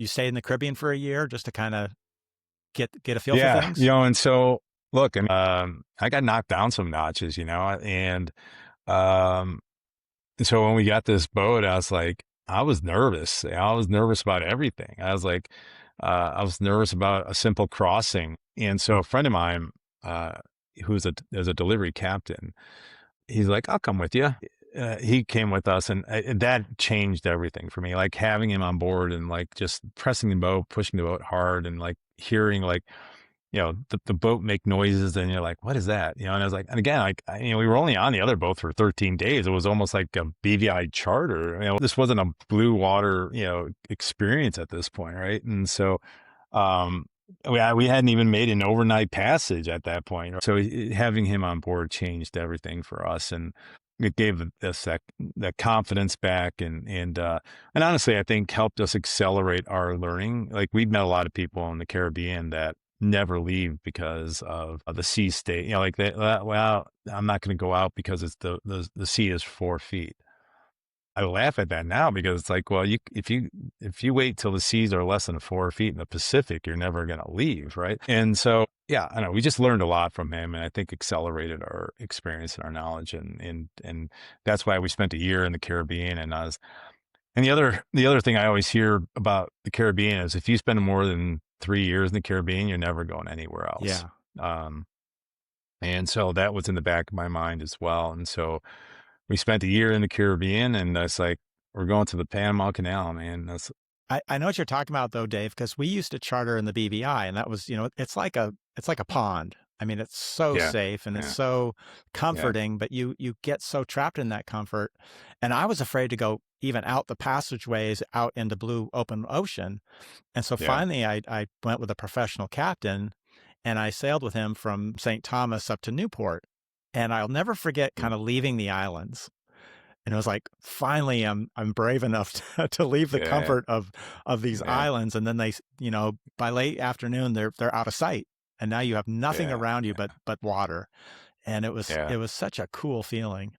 you stayed in the Caribbean for a year just to kind of get a feel for Yeah, things? and so look, I got knocked down some notches, um, and so when we got this boat, I was like, I was nervous. I was nervous about everything. I was nervous about a simple crossing. And so a friend of mine, uh, who's is a delivery captain, he's like, I'll come with you. He came with us, and that changed everything for me. Like having him on board and like just pressing the boat, pushing the boat hard, and like hearing like the boat make noises, and you're like, what is that? And I was like, and again, like, we were only on the other boat for 13 days. It was almost like a BVI charter. This wasn't a blue water, experience at this point. Right. And so, um, we hadn't even made an overnight passage at that point. So having him on board changed everything for us. And it gave us that confidence back, and honestly, I think helped us accelerate our learning. Like we'd met a lot of people in the Caribbean that never leave because of the sea state. Like well, I'm not going to go out because it's the sea is 4 feet. I laugh at that now because it's like, well, if you wait till the seas are less than 4 feet in the Pacific, you're never going to leave, right? And so, yeah, I know we just learned a lot from him, and I think accelerated our experience and our knowledge, and that's why we spent a year in the Caribbean. And the other thing I always hear about the Caribbean is if you spend more than 3 years in the Caribbean, you're never going anywhere else. Yeah. Um, and so that was in the back of my mind as well. And so we spent a year in the Caribbean, and it's like, we're going to the Panama Canal, man. I know what you're talking about though, Dave, because we used to charter in the BVI, and that was, it's like a pond. I mean, it's so Yeah, safe and it's yeah, so yeah, comforting, but you get so trapped in that comfort. And I was afraid to go even out the passageways out into blue open ocean. And so yeah. finally I went with a professional captain, and I sailed with him from St. Thomas up to Newport. And I'll never forget Mm, kind of leaving the islands. And it was like, finally, I'm brave enough to leave the yeah, comfort of these yeah, islands. And then by late afternoon, they're out of sight, and now you have nothing yeah, around you but water. And it yeah. was such a cool feeling.